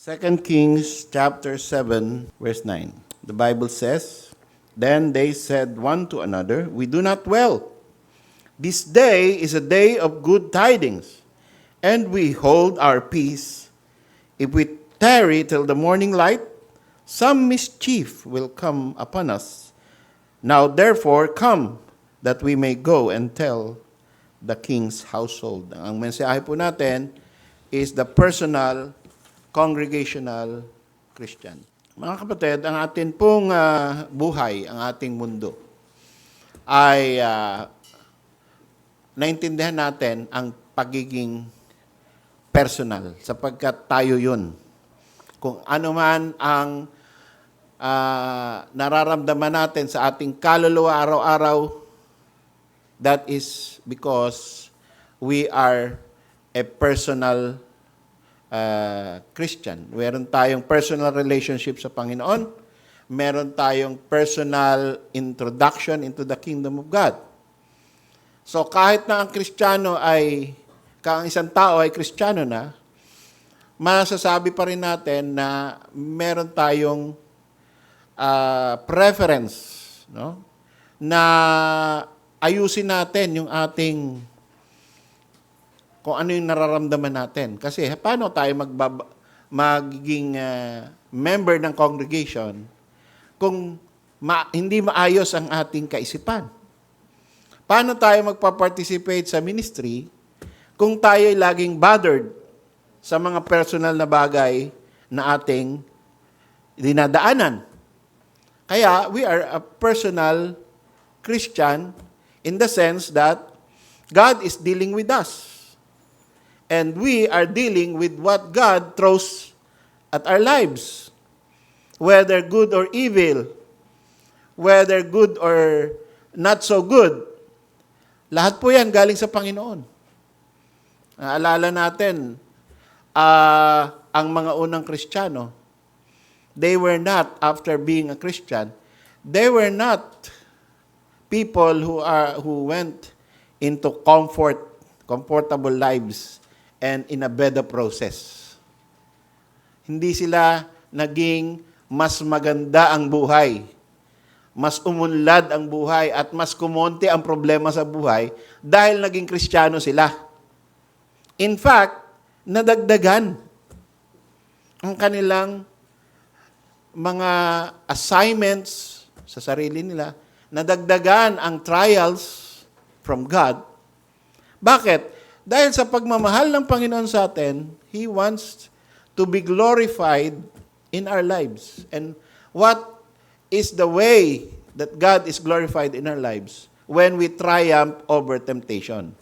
2 Kings chapter 7, verse 9. The Bible says, "Then they said one to another, 'We do not well. This day is a day of good tidings, and we hold our peace. If we tarry till the morning light, some mischief will come upon us. Now therefore come, that we may go and tell the king's household." Ang mensahe po natin is the personal, congregational Christian. Mga kapatid, ang atin pong buhay, ang ating mundo, ay naintindihan natin ang pagiging personal, sapagkat tayo yun. Kung ano man ang nararamdaman natin sa ating kaluluwa araw-araw, that is because we are a personal Christian. Meron tayong personal relationship sa Panginoon. Meron tayong personal introduction into the kingdom of God. So kahit na ang Kristiyano ang isang tao ay Kristiyano na, masasabi pa rin natin na meron tayong preference, no? Na ayusin natin yung ating kung ano yung nararamdaman natin. Kasi paano tayo magiging member ng congregation kung hindi maayos ang ating kaisipan? Paano tayo magpa-participate sa ministry kung tayo ay laging bothered sa mga personal na bagay na ating dinadaanan? Kaya, we are a personal Christian in the sense that God is dealing with us. And we are dealing with what God throws at our lives. Whether good or evil, whether good or not so good, lahat po yan galing sa Panginoon. Naalala natin, ang mga unang Kristiyano, they were not, after being a Christian, they were not people who went into comfortable lives and in a better process. Hindi sila naging mas maganda ang buhay, mas umunlad ang buhay, at mas kumonti ang problema sa buhay dahil naging Kristiyano sila. In fact, nadagdagan ang kanilang mga assignments sa sarili nila, nadagdagan ang trials from God. Bakit? Dahil sa pagmamahal ng Panginoon sa atin, He wants to be glorified in our lives. And what is the way that God is glorified in our lives? When we triumph over temptation.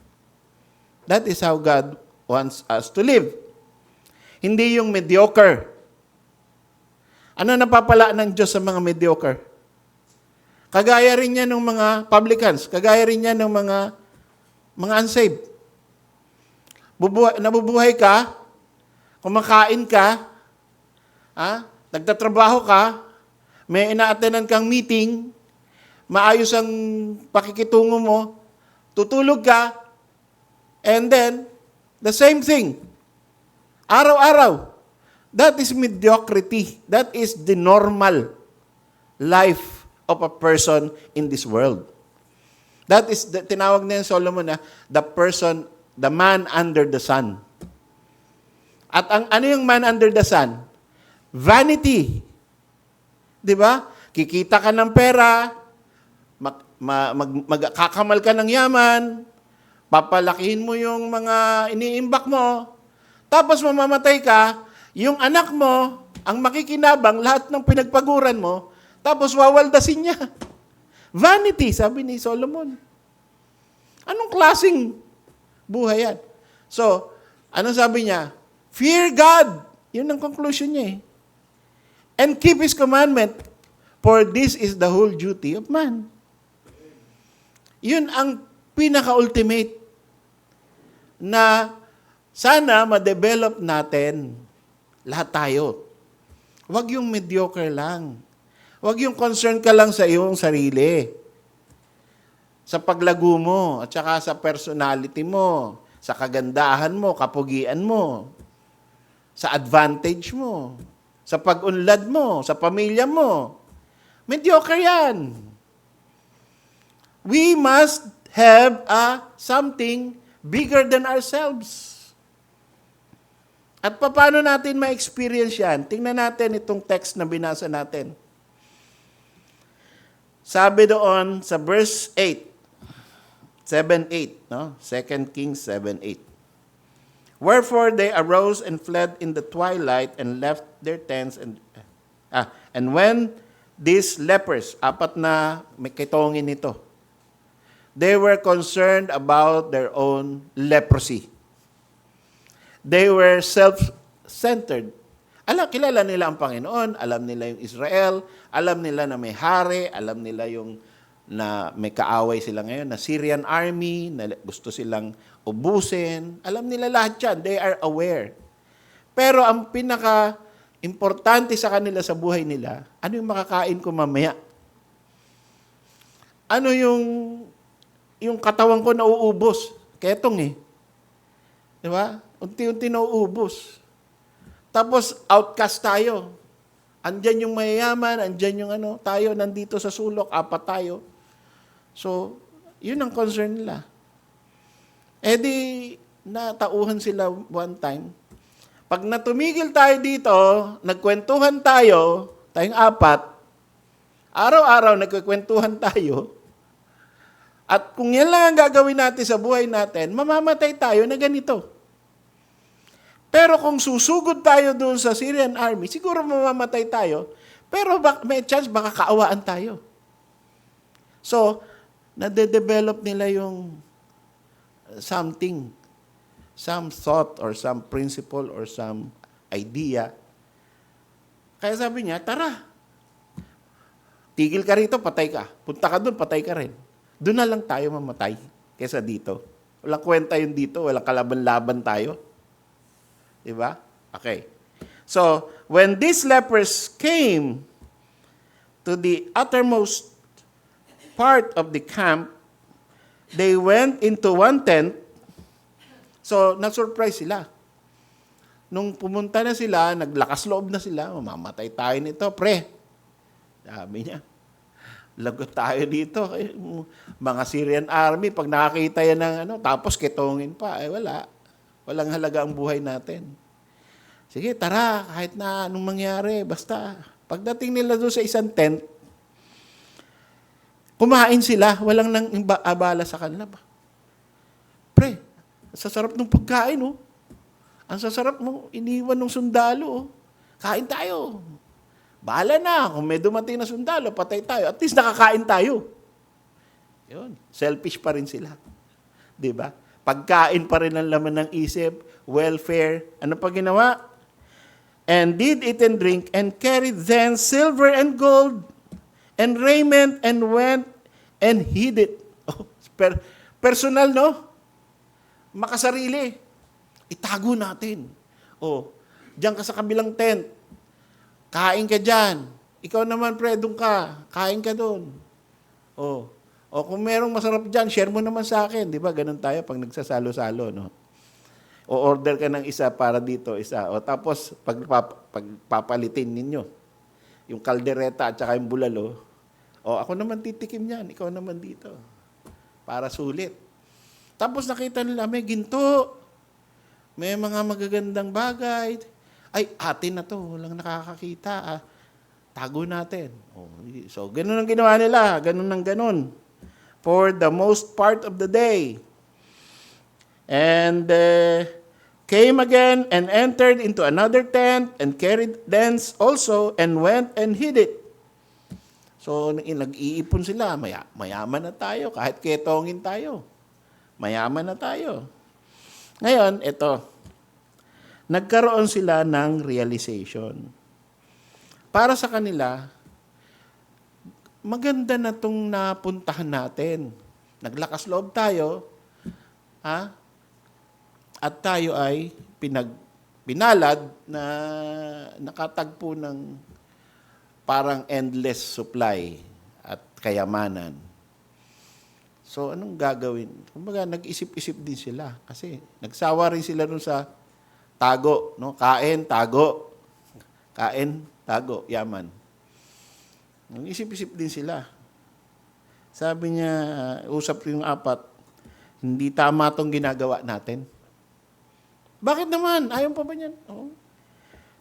That is how God wants us to live. Hindi yung mediocre. Ano napapala ng Diyos sa mga mediocre? Kagaya rin niya ng mga publicans, kagaya rin niya ng mga unsaved. Nabubuhay ka, kumakain ka, nagtatrabaho ka, may ina-attendan kang meeting, maayos ang pakikitungo mo, tutulog ka, and then, the same thing. Araw-araw. That is mediocrity. That is the normal life of a person in this world. That is, tinawag na yung Solomon na, the man under the sun. At ano yung man under the sun? Vanity. Di ba? Kikita ka ng pera, magkakamal ka ng yaman, papalakihin mo yung mga iniimbak mo, tapos mamamatay ka, yung anak mo, ang makikinabang, lahat ng pinagpaguran mo, tapos wawaldasin niya. Vanity, sabi ni Solomon. Anong klaseng buhay yan? So, anong sabi niya? Fear God. Yun ang conclusion niya eh. And keep His commandment, for this is the whole duty of man. Yun ang pinaka-ultimate na sana ma-develop natin lahat tayo. Huwag yung mediocre lang. Huwag yung concern ka lang sa iyong sarili. Sa paglago mo, at saka sa personality mo, sa kagandahan mo, kapugian mo. sa advantage mo, sa pag-unlad mo, sa pamilya mo. Mediocre yan. We must have something bigger than ourselves. At paano natin ma-experience yan? Tingnan natin itong text na binasa natin. Sabi doon sa verse 8, 7:8, no? 2 Kings 7:8. Wherefore they arose and fled in the twilight and left their tents and when these lepers, apat na may kitongin nito, they were concerned about their own leprosy. They were self-centered. Kilala nila ang Panginoon, alam nila yung Israel, alam nila na may hari, alam nila yung na may kaaway sila ngayon na Syrian army, na gusto silang ubusin. Alam nila lahat yan. They are aware. Pero ang pinaka-importante sa kanila sa buhay nila, ano yung makakain ko mamaya? Ano yung katawan ko nauubos? Ketong Di ba? Unti-unti nauubos. Tapos outcast tayo. Andyan yung mayayaman, andyan yung tayo nandito sa sulok, apat tayo. So, yun ang concern nila. Di, natauhan sila one time. Pag natumigil tayo dito, nagkwentuhan tayo, tayong apat, araw-araw nagkikwentuhan tayo, at kung yan lang ang gagawin natin sa buhay natin, mamamatay tayo na ganito. Pero kung susugod tayo doon sa Syrian army, siguro mamamatay tayo, pero may chance baka kaawaan tayo. So, nade-develop nila yung something, some thought or some principle or some idea. Kaya sabi niya, tara, tigil ka rito, patay ka. Punta ka doon, patay ka rin. Doon na lang tayo mamatay kaysa dito. Walang kwenta yun dito, walang kalaban-laban tayo. Diba? Okay. So, when these lepers came to the uttermost part of the camp, they went into one tent. So, na-surprise sila. Nung pumunta na sila, naglakas loob na sila, mamamatay tayo nito, pre. Sabi niya, lagot tayo dito. Mga Syrian army, pag nakakita yan ng tapos ketongin pa, wala. Walang halaga ang buhay natin. Sige, tara, kahit na anong mangyari, basta. Pagdating nila doon sa isang tent, kumain sila, walang nang abala sa kanila. Pre, sasarap ng pagkain, Ang sasarap mo, iniwan ng sundalo, Kain tayo. Bahala na, kung may dumating na sundalo, patay tayo. At least nakakain tayo. Yun, selfish pa rin sila. 'Di ba? Pagkain pa rin ang laman ng isip, welfare. Ano pa ginawa? And did eat and drink, and carried then silver and gold, and raiment, and went and hid it. Oh, personal, no? Makasarili. Itago natin. Oh, diyan ka sa kabilang tent. Kain ka diyan. Ikaw naman, pre, doon ka. Kain ka doon. Oh. O kung merong masarap diyan, share mo naman sa akin. Di ba? Ganun tayo pag nagsasalo-salo, no? O order ka ng isa para dito, isa. O tapos, pagpapalitin ninyo, yung kaldereta at saka yung bulalo, o ako naman titikim niyan, ikaw naman dito. Para sulit. Tapos nakita nila, may ginto. May mga magagandang bagay. Ay, atin na to. Walang nakakakita. Tago natin. So, ganun ang ginawa nila. Ganun ang ganun. For the most part of the day. And came again and entered into another tent and carried thence also and went and hid it. So, nag-iipon sila. Mayaman na tayo. Kahit ketongin tayo. Mayaman na tayo. Ngayon, ito. Nagkaroon sila ng realization. Para sa kanila, maganda na itong napuntahan natin. Naglakas loob tayo, at tayo ay pinalad na nakatagpo ng parang endless supply at kayamanan. So, anong gagawin? Kumbaga, nag-isip-isip din sila. Kasi nagsawa rin sila nun sa tago, no? Kain, tago. Kain, tago, yaman. Isip-isip din sila. Sabi niya, usap yung apat, hindi tama tong ginagawa natin. Bakit naman? Ayaw pa ba niyan? Oh.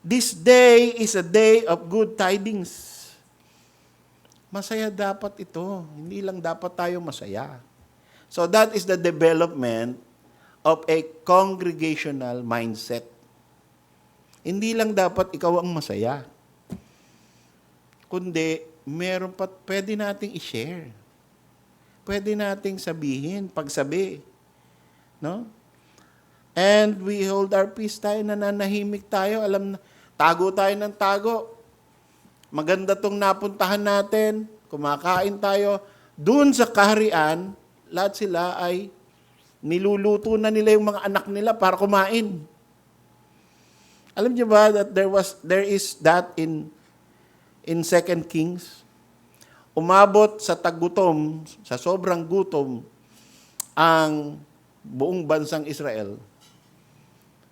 This day is a day of good tidings. Masaya dapat ito. Hindi lang dapat tayo masaya. So that is the development of a congregational mindset. Hindi lang dapat ikaw ang masaya. Kundi, meron pa pwede nating i-share. Pwede nating sabihin, pagsabi. No? And we hold our peace tayo, nananahimik tayo, alam na, tago tayo ng tago. Maganda tong napuntahan natin, kumakain tayo. Doon sa kaharian, lahat sila ay niluluto na nila yung mga anak nila para kumain. Alam niyo ba that there is that in 2 Kings? Umabot sa tagutom, sa sobrang gutom, ang buong bansang Israel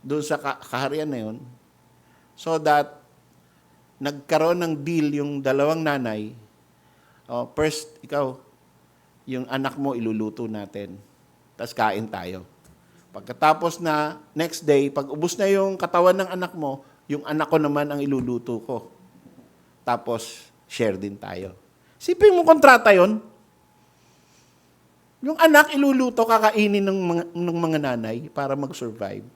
doon sa kaharian na yun, so that nagkaroon ng deal yung dalawang nanay. First, ikaw, yung anak mo iluluto natin. Tapos kain tayo. Pagkatapos na, next day, pag ubos na yung katawan ng anak mo, yung anak ko naman ang iluluto ko. Tapos, share din tayo. Sipin mo kontrata yon. Yung anak iluluto, kakainin ng mga nanay para mag-survive.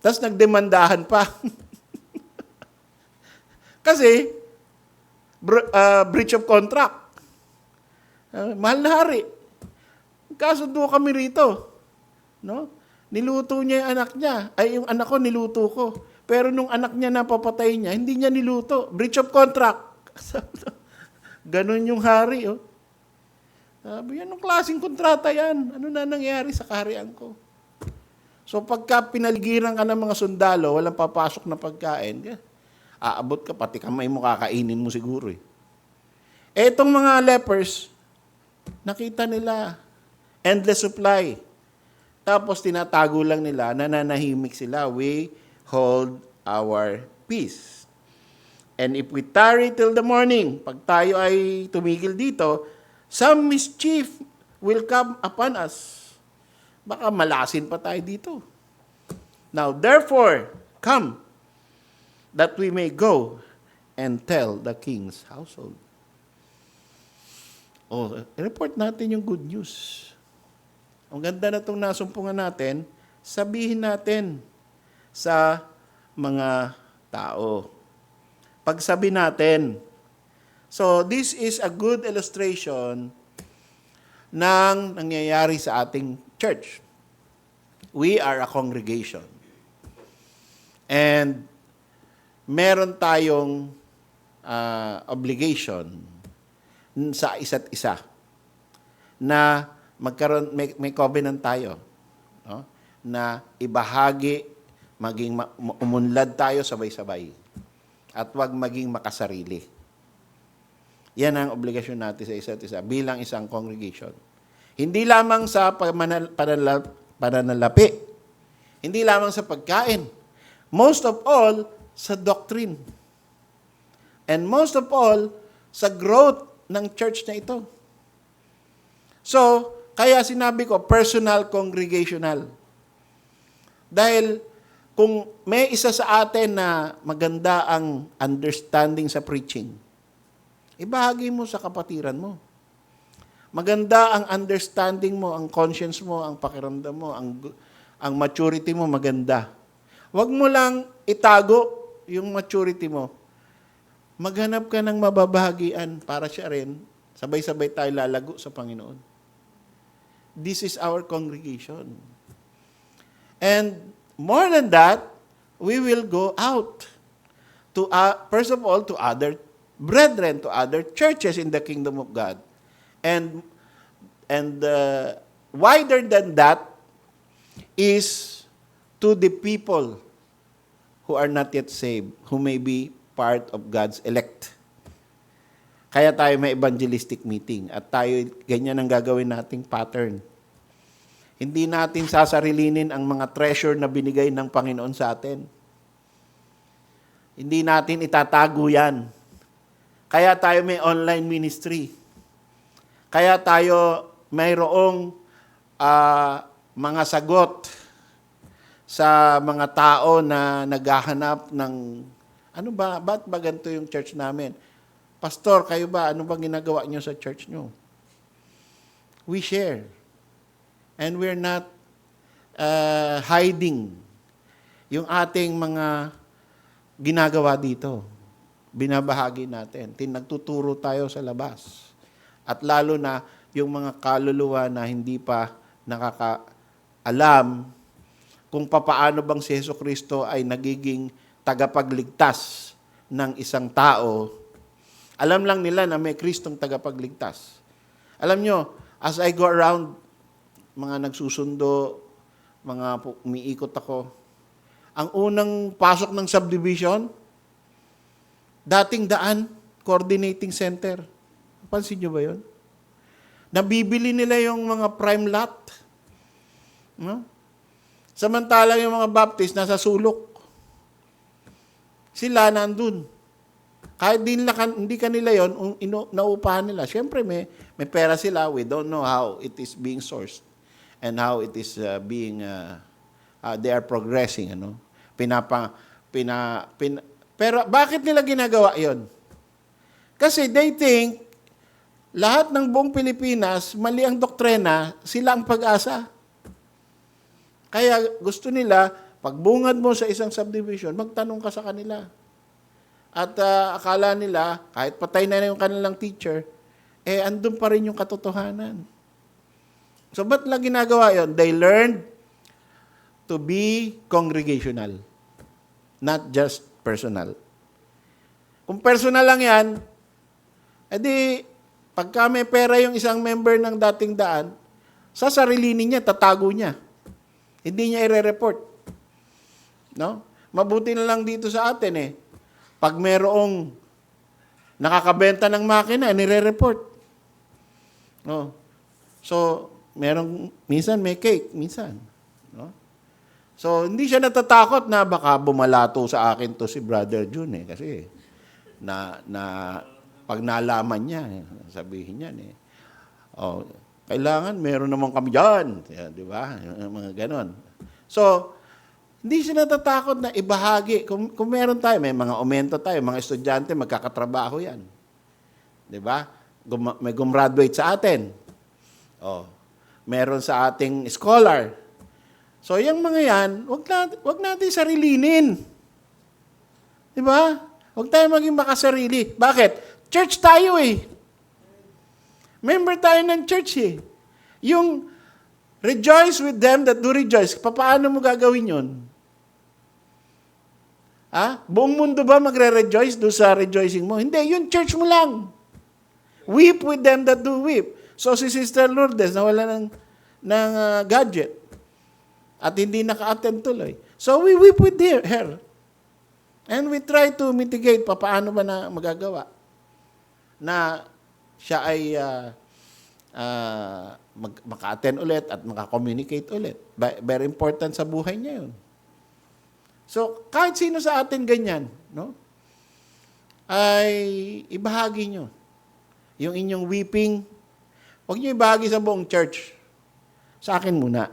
Tapos nagdemandahan pa. Kasi, breach of contract. Mahal na hari. Kasundo kami rito. No? Niluto niya yung anak niya. Ay, yung anak ko, niluto ko. Pero nung anak niya napapatay niya, hindi niya niluto. Breach of contract. Ganon yung hari, oh. Sabi, anong klaseng kontrata yan? Ano na nangyari sa kaharian ko? So, pagka pinaligiran ka ng mga sundalo, walang papasok na pagkain, aabot ka, pati kamay mo kakainin mo siguro, eh. Etong mga lepers, nakita nila, endless supply. Tapos tinatago lang nila, nananahimik sila, we hold our peace. And if we tarry till the morning, pag tayo ay tumigil dito, some mischief will come upon us. Baka malasin pa tayo dito. Now, therefore, come, that we may go and tell the king's household. Report natin yung good news. Ang ganda na itong nasumpungan natin, sabihin natin sa mga tao. Pagsabi natin. So, this is a good illustration ng nangyayari sa ating church. We are a congregation. And meron tayong obligation sa isa't isa na magkaroon, may covenant tayo, no? Na ibahagi, maging umunlad tayo sabay-sabay at wag maging makasarili. Yan ang obligasyon natin sa isa't isa bilang isang congregation. Hindi lamang sa pananalapi, hindi lamang sa pagkain, most of all sa doctrine, and most of all sa growth ng church na ito. So, kaya sinabi ko, personal, congregational. Dahil kung may isa sa atin na maganda ang understanding sa preaching, ibahagi mo sa kapatiran mo. Maganda ang understanding mo, ang conscience mo, ang pakiramdam mo, ang maturity mo maganda. Huwag mo lang itago yung maturity mo. Maghanap ka ng mababahagian para siya rin, sabay-sabay tayo lalago sa Panginoon. This is our congregation. And more than that, we will go out to, first of all, to other brethren, to other churches in the kingdom of God. And wider than that is to the people who are not yet saved, who may be part of God's elect. Kaya tayo may evangelistic meeting at tayo ganyan ang gagawin nating pattern. Hindi natin sasarilinin ang mga treasure na binigay ng Panginoon sa atin. Hindi natin itatago yan. Kaya tayo may online ministry. Kaya tayo mayroong mga sagot sa mga tao na naghahanap ng, ano ba, ba't ba ganito yung church namin? Pastor, kayo ba, ano ba ginagawa nyo sa church nyo? We share. And we're not hiding yung ating mga ginagawa dito. Binabahagi natin. Nagtuturo tayo sa labas. At lalo na yung mga kaluluwa na hindi pa nakakaalam kung papaano bang si Jesucristo ay nagiging tagapagligtas ng isang tao. Alam lang nila na may Kristong tagapagligtas. Alam nyo, as I go around, mga nagsusundo, mga umiikot ako, ang unang pasok ng subdivision, dating daan, coordinating center. Pansin nyo ba yun? Nabibili nila yung mga prime lot. No? Samantalang yung mga Baptist nasa sulok. Sila nandun. Kahit hindi kanila yon, naupahan nila. Siyempre may pera sila. We don't know how it is being sourced and how it is they are progressing. Ano? Pero bakit nila ginagawa yon? Kasi they think lahat ng buong Pilipinas, mali ang doktrina, sila ang pag-asa. Kaya gusto nila, pagbungad mo sa isang subdivision, magtanong ka sa kanila. At akala nila, kahit patay na yung kanilang teacher, andun pa rin yung katotohanan. So, ba't lang ginagawa yon? They learned to be congregational, not just personal. Kung personal lang yan, edi, pagka may pera yung isang member ng dating daan, sasarilinin niya, tatago niya. Hindi niya i-report. No? Mabuti na lang dito sa atin Pag merong nakakabenta ng makina, nire-report. No? So, minsan may cake, minsan. No? So, hindi siya natatakot na baka bumalato sa akin to si Brother June kasi pag nalaman niya, sabihin niya kailangan meron naman kami dyan. Di ba? Mga ganon. So, hindi siya natatakot na ibahagi. Kung meron tayo, may mga aumento tayo, mga estudyante, magkakatrabaho yan. Di ba? May gumraduate sa atin. Meron sa ating scholar. So, yung mga yan, wag natin sarilinin. Di ba? Wag tayo maging makasarili. Bakit? Church tayo Member tayo ng church Yung rejoice with them that do rejoice, paano mo gagawin yun? Buong mundo ba magre-rejoice do sa rejoicing mo? Hindi, yung church mo lang. Weep with them that do weep. So si Sister Lourdes, nawala ng gadget. At hindi naka-attend tuloy. So we weep with her. And we try to mitigate paano ba na magagawa na siya ay maka-attend ulit at maka-communicate ulit. Very important sa buhay niya yun. So, kahit sino sa atin ganyan, no? Ay ibahagi nyo. Yung inyong weeping, huwag nyo ibahagi sa buong church. Sa akin muna.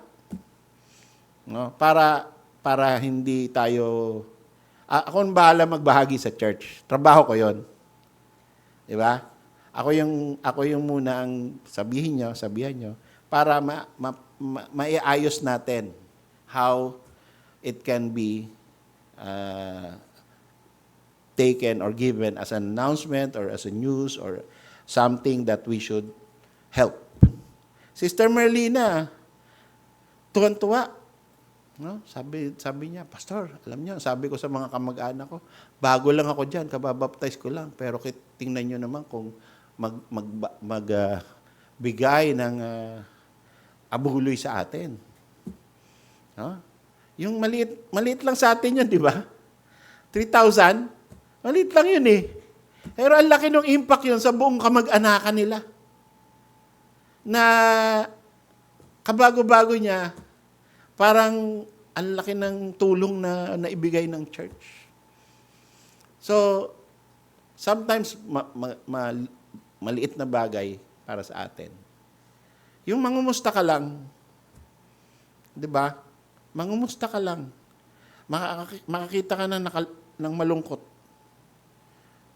No? Para hindi tayo... ako ang bahala magbahagi sa church. Trabaho ko yon. Di ba? Ako yung muna ang sabihan nyo, para maiayos natin how it can be taken or given as an announcement or as a news or something that we should help. Sister Merlina, tuwan-tuwa. No? Sabi niya, Pastor, alam niyo, sabi ko sa mga kamag-anak ko, bago lang ako dyan, kababaptize ko lang, pero tingnan niyo naman kung magbigay ng abuloy sa atin. No? Yung maliit lang sa atin yun, di ba? 3,000? Maliit lang yun Pero ang laki ng impact yun sa buong kamag-anakan nila. Na kabago-bago niya, parang ang laki ng tulong na naibigay ng church. So, sometimes maliit na bagay para sa atin. Yung mangumusta ka lang, 'di ba? Mangumusta ka lang. Makakita ka na ng malungkot.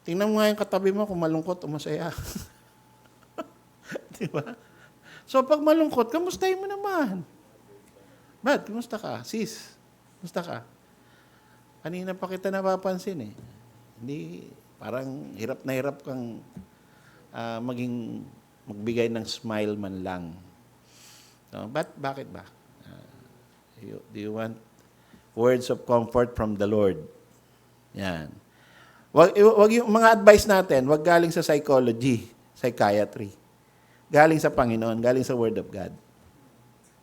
Tingnan mo nga yung katabi mo kung malungkot o masaya. 'Di ba? So, pag malungkot, kamustahin mo naman. Bad, kumusta ka? Sis, kumusta ka? Kanina pa kita napapansin eh. Hindi, parang hirap na hirap kang magbigay ng smile man lang. So, bakit ba? Do you want words of comfort from the Lord? Yan. Wag yung mga advice natin, wag galing sa psychology, psychiatry. Galing sa Panginoon, galing sa Word of God.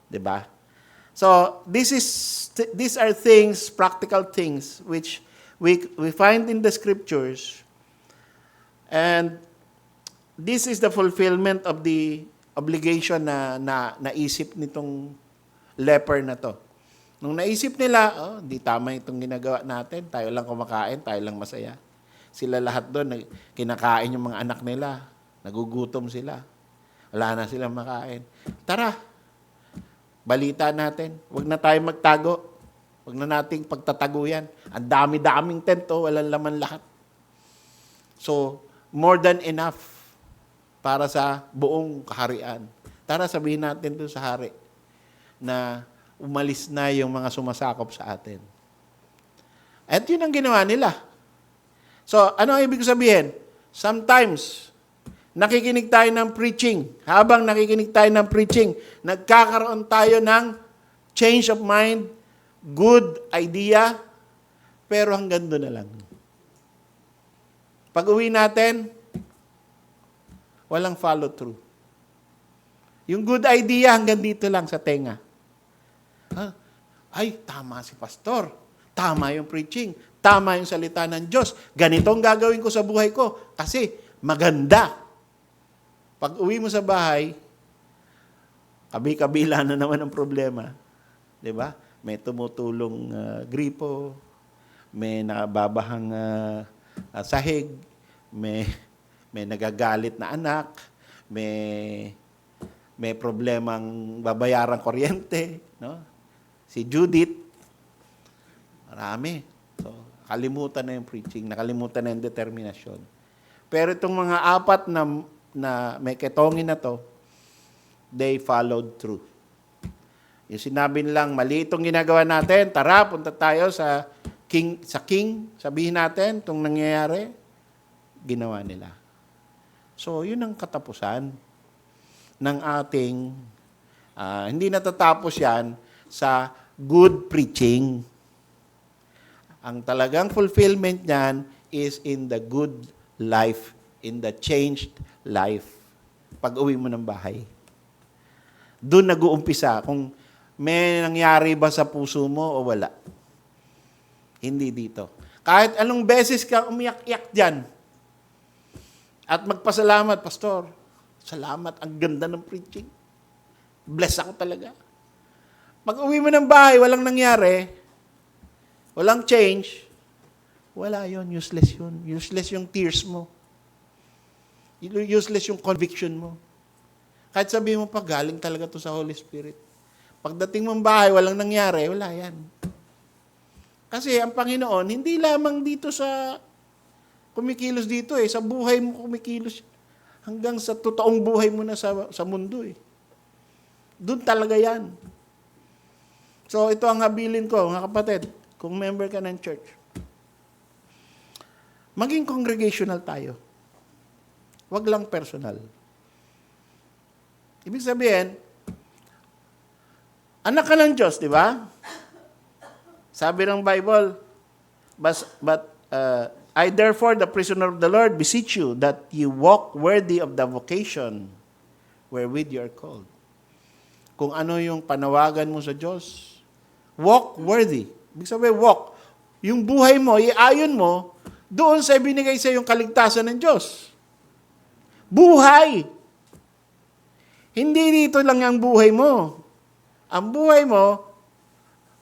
'Di ba? So, these are things, practical things, which we find in the scriptures, and this is the fulfillment of the obligation na naisip nitong leper na to. Nung naisip nila, di tama itong ginagawa natin, tayo lang kumakain, tayo lang masaya. Sila lahat doon, kinakain yung mga anak nila, nagugutom sila, wala na silang makain. Tara, balita natin, wag na tayo magtago. Wag na nating pagtatago yan. Ang dami-daming tento, walang laman lahat. So, more than enough para sa buong kaharian. Tara, sabihin natin doon sa hari na umalis na yung mga sumasakop sa atin. At yun ang ginawa nila. So, ano ang ibig sabihin? Sometimes, nakikinig tayo ng preaching. Habang nakikinig tayo ng preaching, nagkakaroon tayo ng change of mind, good idea, pero hanggang doon na lang. Pag uwi natin, walang follow through. Yung good idea hanggang dito lang sa tenga. Ay, tama si pastor. Tama yung preaching. Tama yung salita ng Diyos. Ganitong gagawin ko sa buhay ko kasi maganda. Pag uwi mo sa bahay, kabi-kabila na naman ang problema. 'Di ba? May tumutulong gripo, may nakababahang sahig, may nagagalit na anak, may problemang babayarang kuryente, no? Si Judith, marami. So, nakalimutan na yung preaching, nakalimutan na yung determinasyon. Pero itong mga apat na may ketongin na to, they followed through. Yung sinabi nilang, mali itong ginagawa natin, tara, punta tayo sa king, sabihin natin itong nangyayari, ginawa nila. So, yun ang katapusan ng ating, hindi natatapos yan sa good preaching. Ang talagang fulfillment niyan is in the good life, in the changed life. Pag uwi mo ng bahay. Doon nag-uumpisa kung may nangyari ba sa puso mo o wala. Hindi dito. Kahit anong beses ka umiyak-iyak dyan at magpasalamat, Pastor, salamat, ang ganda ng preaching. Bless ako talaga. Pag uwi mo ng bahay, walang nangyari, walang change, wala yon, useless yun. Useless yung tears mo. Useless yung conviction mo. Kahit sabihin mo pa, galing talaga to sa Holy Spirit. Pagdating mong bahay, walang nangyari, wala yan. Kasi ang Panginoon, hindi lamang dito sa kumikilos dito sa buhay mo kumikilos. Hanggang sa totoong buhay mo na sa mundo Doon talaga yan. So ito ang habilin ko, mga kapatid, kung member ka ng church. Maging congregational tayo. Wag lang personal. Ibig sabihin, anak ka ng Diyos, di ba? Sabi ng Bible, but I therefore, the prisoner of the Lord, beseech you that you walk worthy of the vocation wherewith you are called. Kung ano yung panawagan mo sa Diyos, walk worthy. Ibig sabihin, walk. Yung buhay mo, iayon mo, doon sa binigay sa yung kaligtasan ng Diyos. Buhay! Hindi dito lang ang buhay mo. Ang buhay mo,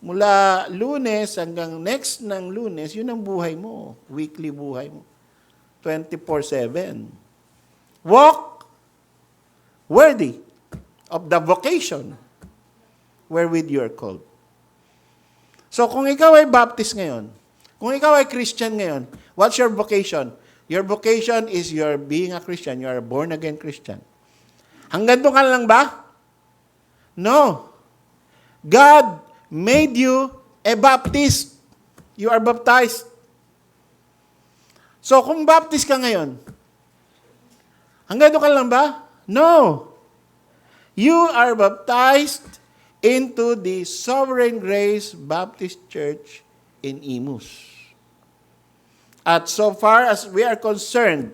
mula Lunes hanggang next ng Lunes, yun ang buhay mo. Weekly buhay mo. 24/7. Walk worthy of the vocation wherewith you are called. So kung ikaw ay Baptist ngayon, kung ikaw ay Christian ngayon, what's your vocation? Your vocation is you're being a Christian. You are a born-again Christian. Hanggang doon ka lang ba? No. God made you a Baptist. You are baptized. So kung Baptist ka ngayon, hanggang doon ka lang ba? No. You are baptized into the Sovereign Grace Baptist Church in Imus. At so far as we are concerned,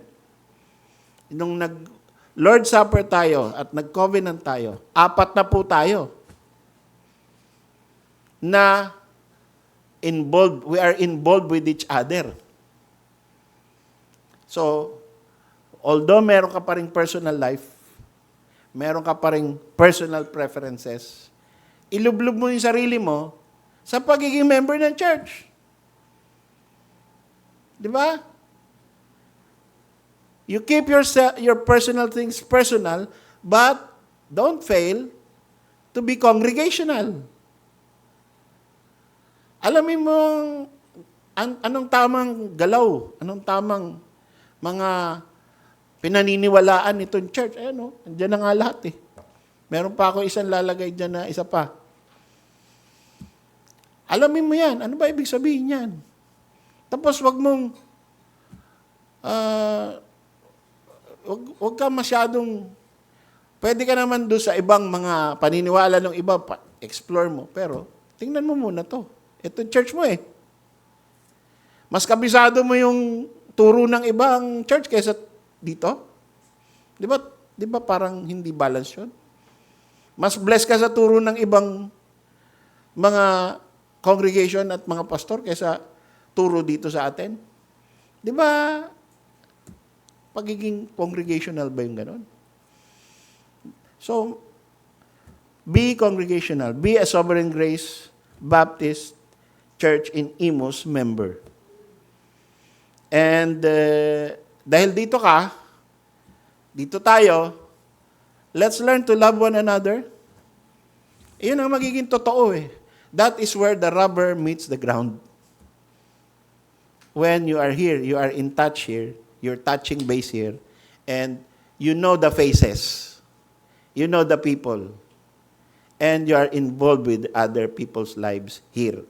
nung nag-Lord Supper tayo at nag-covenant tayo, 4 na po tayo na involved, we are involved with each other. So, although meron ka pa ring personal life, meron ka pa ring personal preferences, ilublob mo yung sarili mo sa pagiging member ng church. Di ba? You keep your personal things personal, but don't fail to be congregational. Alamin mo anong tamang galaw, anong tamang mga pinaniniwalaan nitong church. Ayan, andyan na nga lahat eh. Meron pa ako isang lalagay dyan na isa pa. Alamin mo yan. Ano ba ibig sabihin yan? Tapos wag ka masyadong, pwede ka naman doon sa ibang mga paniniwala ng iba, explore mo. Pero, tingnan mo muna to. Ito church mo eh. Mas kabisado mo yung turo ng ibang church kaysa dito. Di ba parang hindi balance yun? Mas blessed ka sa turo ng ibang mga congregation at mga pastor kaysa turo dito sa atin. Di ba pagiging congregational ba yung ganon? So, be congregational. Be a Sovereign Grace Baptist Church in Imus member. And dahil dito tayo, let's learn to love one another. Iyon ang magiging totoo eh. That is where the rubber meets the ground. When you are here, you are in touch here, you're touching base here, and you know the faces, you know the people, and you are involved with other people's lives here.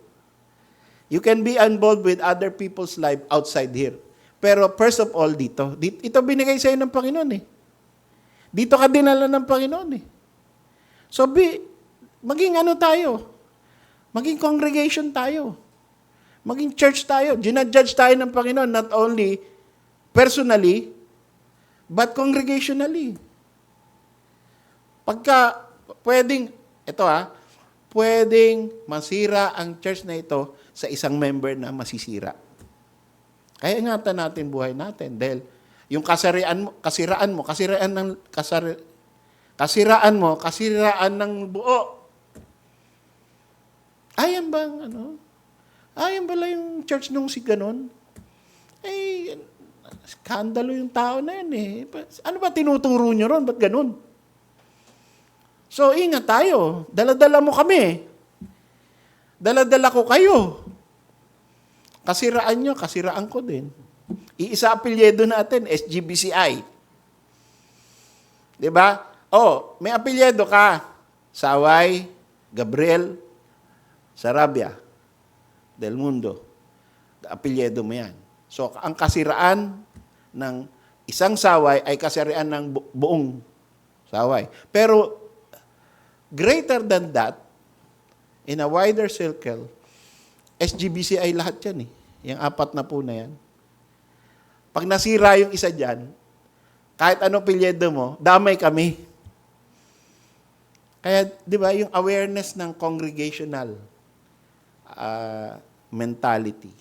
You can be involved with other people's life outside here. Pero first of all, dito ito binigay sa'yo ng Panginoon eh. Dito ka dinala ng Panginoon eh. So, maging tayo? Maging congregation tayo. Maging church tayo. Ginajudge tayo ng Panginoon not only personally, but congregationally. Pagka pwedeng masira ang church na ito sa isang member na masisira. Kaya ingatan natin buhay natin dahil yung kasiraan ng buo. Ayan ba yung church nung si ganon? Skandalo yung tao na yun eh. Ano ba tinuturo nyo ron? Ba't ganon? So, ingat tayo. Dala-dala mo kami. Dala-dala ko kayo. Kasiraan nyo, kasiraan ko din. Iisa apelyedo natin, SGBCI. Diba? May apelyedo ka. Saway, Gabriel, Sarabia, Del Mundo. Apelyedo mo yan. So, ang kasiraan ng isang saway ay kasiraan ng buong saway. Pero, greater than that, in a wider circle, SGBCI lahat yan eh. Yung 4 na po na yan. Pag nasira yung isa dyan, kahit anong apelyedo mo, damay kami. Kaya, di ba, yung awareness ng congregational mentality.